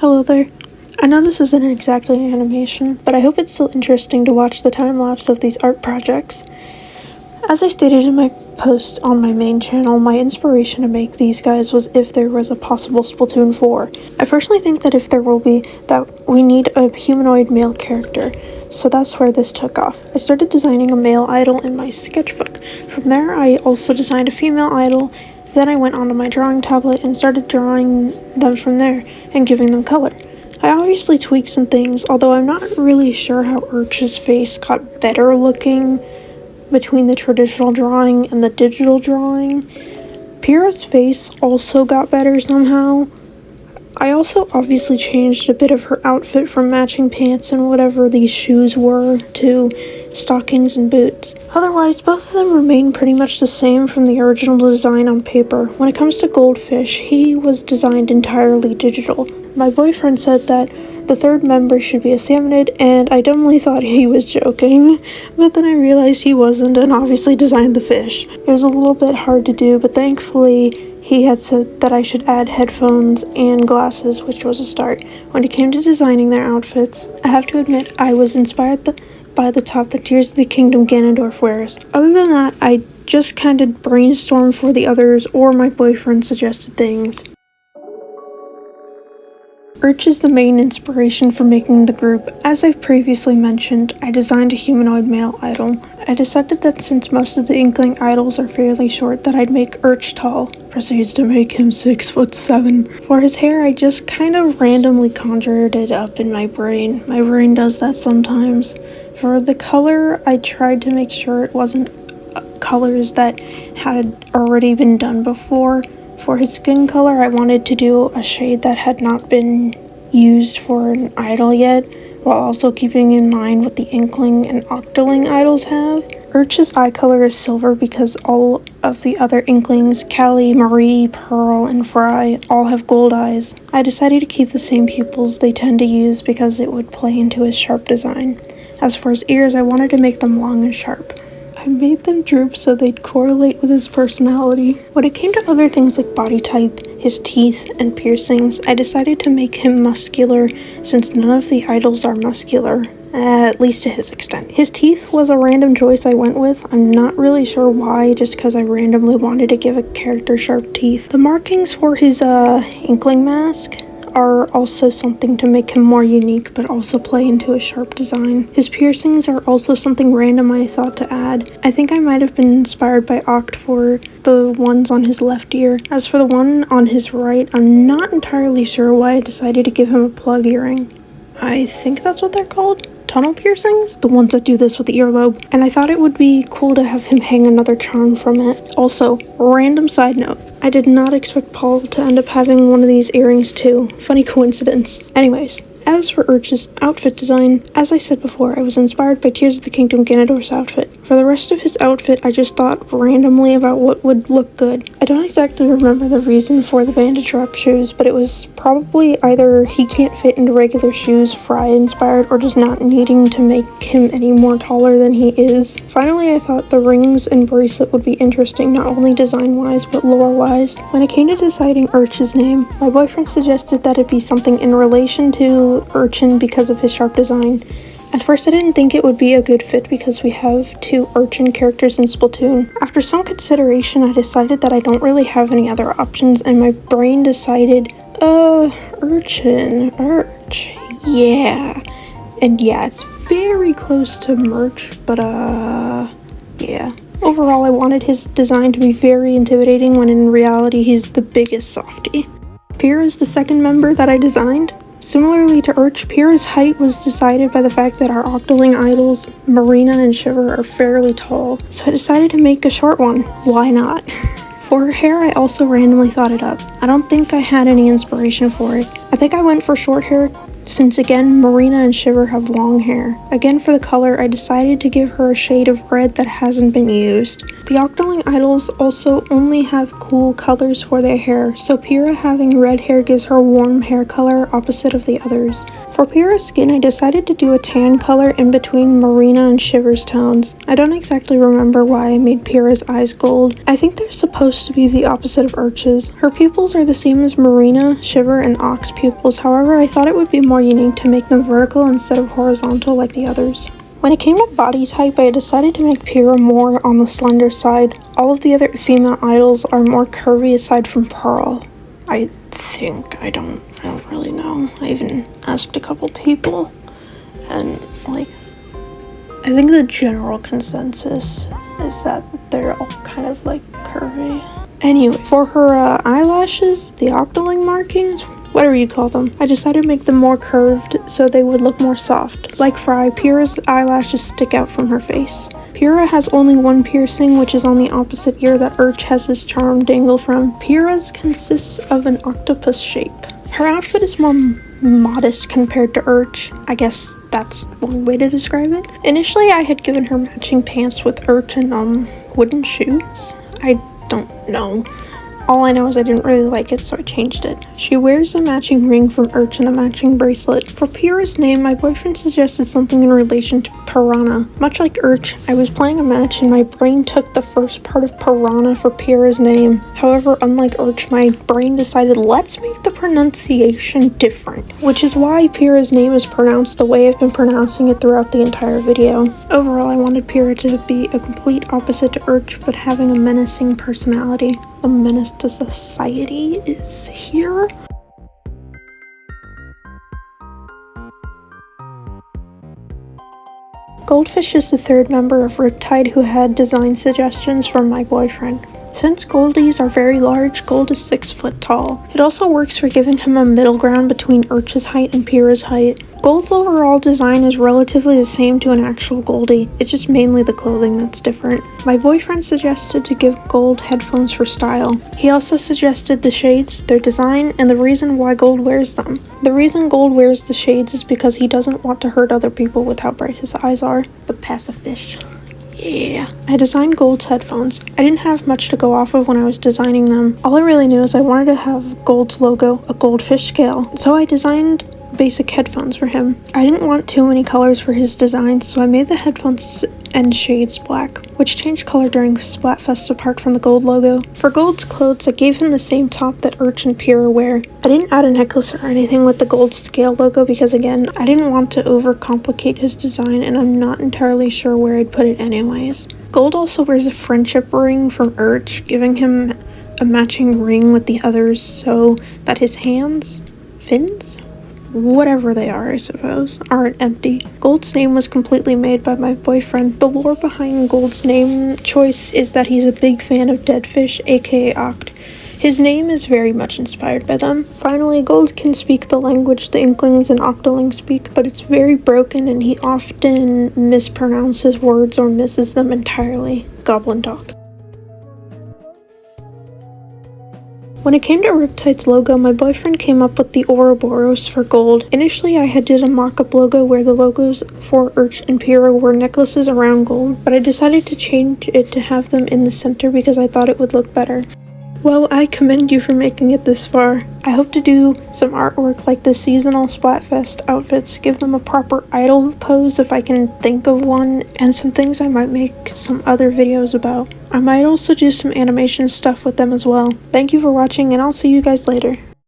Hello there. I know this isn't exactly an animation, but I hope it's still interesting to watch the time-lapse of these art projects. As I stated in my post on my main channel, my inspiration to make these guys was if there was a possible Splatoon 4. I personally think that if there will be, that we need a humanoid male character, so that's where this took off. I started designing a male idol in my sketchbook. From there, I also designed a female idol. Then I went onto my drawing tablet and started drawing them from there and giving them color. I obviously tweaked some things, although I'm not really sure how Urch's face got better looking between the traditional drawing and the digital drawing. Pyrrha's face also got better somehow. I also obviously changed a bit of her outfit from matching pants and whatever these shoes were to stockings and boots. Otherwise, both of them remain pretty much the same from the original design on paper. When it comes to Goldfish, he was designed entirely digital. My boyfriend said that the third member should be a salmonid, and I dumbly thought he was joking, but then I realized he wasn't and obviously designed the fish. It was a little bit hard to do, but thankfully he had said that I should add headphones and glasses, which was a start. When it came to designing their outfits, I have to admit I was inspired by the top that Tears of the Kingdom Ganondorf wears. Other than that, I just kind of brainstormed for the others or my boyfriend suggested things. Urch is the main inspiration for making the group. As I've previously mentioned, I designed a humanoid male idol. I decided that since most of the Inkling idols are fairly short, that I'd make Urch tall. Proceeds to make him 6'7". For his hair, I just kind of randomly conjured it up in my brain. My brain does that sometimes. For the color, I tried to make sure it wasn't colors that had already been done before. For his skin color, I wanted to do a shade that had not been used for an idol yet, while also keeping in mind what the Inkling and Octoling idols have. Urch's eye color is silver because all of the other Inklings, Callie, Marie, Pearl, and Fry, all have gold eyes. I decided to keep the same pupils they tend to use because it would play into his sharp design. As for his ears, I wanted to make them long and sharp. I made them droop so they'd correlate with his personality. When it came to other things like body type, his teeth, and piercings, I decided to make him muscular since none of the idols are muscular, at least to his extent. His teeth was a random choice I went with. I'm not really sure why, just because I randomly wanted to give a character sharp teeth. The markings for his Inkling mask are also something to make him more unique, but also play into a sharp design. His piercings are also something random I thought to add. I think I might have been inspired by Oct for the ones on his left ear. As for the one on his right, I'm not entirely sure why I decided to give him a plug earring. I think that's what they're called? Tunnel piercings? The ones that do this with the earlobe. And I thought it would be cool to have him hang another charm from it. Also, random side note, I did not expect Paul to end up having one of these earrings too. Funny coincidence. Anyways, as for Urch's outfit design, as I said before, I was inspired by Tears of the Kingdom Ganondorf's outfit. For the rest of his outfit, I just thought randomly about what would look good. I don't exactly remember the reason for the bandage drop shoes, but it was probably either he can't fit into regular shoes, Fry inspired, or just not needing to make him any more taller than he is. Finally, I thought the rings and bracelet would be interesting, not only design-wise, but lore-wise. When it came to deciding Urch's name, my boyfriend suggested that it be something in relation to Urchin because of his sharp design. At first I didn't think it would be a good fit because we have two Urchin characters in Splatoon. After some consideration, I decided that I don't really have any other options, and my brain decided, Urchin, Urch, yeah. And yeah, it's very close to Merch, but yeah. Overall, I wanted his design to be very intimidating when in reality he's the biggest softie. Pyrrha is the second member that I designed. Similarly to Urch, Pyrrha's height was decided by the fact that our Octoling idols, Marina and Shiver, are fairly tall, so I decided to make a short one. Why not? For her hair, I also randomly thought it up. I don't think I had any inspiration for it. I think I went for short hair since again, Marina and Shiver have long hair. Again, for the color, I decided to give her a shade of red that hasn't been used. The Octoling idols also only have cool colors for their hair, so Pyrrha having red hair gives her a warm hair color opposite of the others. For Pyrrha's skin, I decided to do a tan color in between Marina and Shiver's tones. I don't exactly remember why I made Pyrrha's eyes gold. I think they're supposed to be the opposite of Urch's. Her pupils are the same as Marina, Shiver, and Ox pupils, however I thought it would be more unique to make them vertical instead of horizontal like the others. When it came to body type, I decided to make Pyrrha more on the slender side. All of the other female idols are more curvy aside from Pearl. I think. I don't really know. I even asked a couple people, and I think the general consensus is that they're all kind of curvy. Anyway, for her eyelashes, the Octoling markings, whatever you call them, I decided to make them more curved so they would look more soft. Like Fry, Pyrrha's eyelashes stick out from her face. Pyrrha has only one piercing, which is on the opposite ear that Urch has his charm dangle from. Pyrrha's consists of an octopus shape. Her outfit is more modest compared to Urch. I guess that's one way to describe it. Initially, I had given her matching pants with Urch and wooden shoes. I don't know. All I know is I didn't really like it, so I changed it. She wears a matching ring from Urch and a matching bracelet. For Pyrrha's name, my boyfriend suggested something in relation to piranha. Much like Urch, I was playing a match and my brain took the first part of piranha for Pyrrha's name. However, unlike Urch, my brain decided let's make the pronunciation different, which is why Pyrrha's name is pronounced the way I've been pronouncing it throughout the entire video. Overall, I wanted Pyrrha to be a complete opposite to Urch, but having a menacing personality. The menace to society is here. Goldfish is the third member of Riptide who had design suggestions from my boyfriend. Since Goldies are very large, Gold is 6 foot tall. It also works for giving him a middle ground between Urch's height and Pyrrha's height. Gold's overall design is relatively the same to an actual Goldie, it's just mainly the clothing that's different. My boyfriend suggested to give Gold headphones for style. He also suggested the shades, their design, and the reason why Gold wears them. The reason Gold wears the shades is because he doesn't want to hurt other people with how bright his eyes are. The pacifist. Yeah. I designed Gold's headphones. I didn't have much to go off of when I was designing them. All I really knew is I wanted to have Gold's logo, a goldfish scale, so I designed basic headphones for him. I didn't want too many colors for his designs, so I made the headphones and shades black, which changed color during Splatfest apart from the Gold logo. For Gold's clothes, I gave him the same top that Urch and Pyrrha wear. I didn't add a necklace or anything with the Gold scale logo because again, I didn't want to overcomplicate his design and I'm not entirely sure where I'd put it anyways. Gold also wears a friendship ring from Urch, giving him a matching ring with the others so that his hands, fins? Whatever they are, I suppose, aren't empty. Gold's name was completely made by my boyfriend. The lore behind Gold's name choice is that he's a big fan of dead fish, aka Oct. His name is very much inspired by them. Finally, Gold can speak the language the Inklings and Octolings speak, but it's very broken and he often mispronounces words or misses them entirely. Goblin talk. When it came to Riptide's logo, my boyfriend came up with the Ouroboros for Gold. Initially, I had did a mock-up logo where the logos for Urch and Pyrrha were necklaces around gold, but I decided to change it to have them in the center because I thought it would look better. Well, I commend you for making it this far. I hope to do some artwork like the seasonal Splatfest outfits, give them a proper idol pose if I can think of one, and some things I might make some other videos about. I might also do some animation stuff with them as well. Thank you for watching and I'll see you guys later.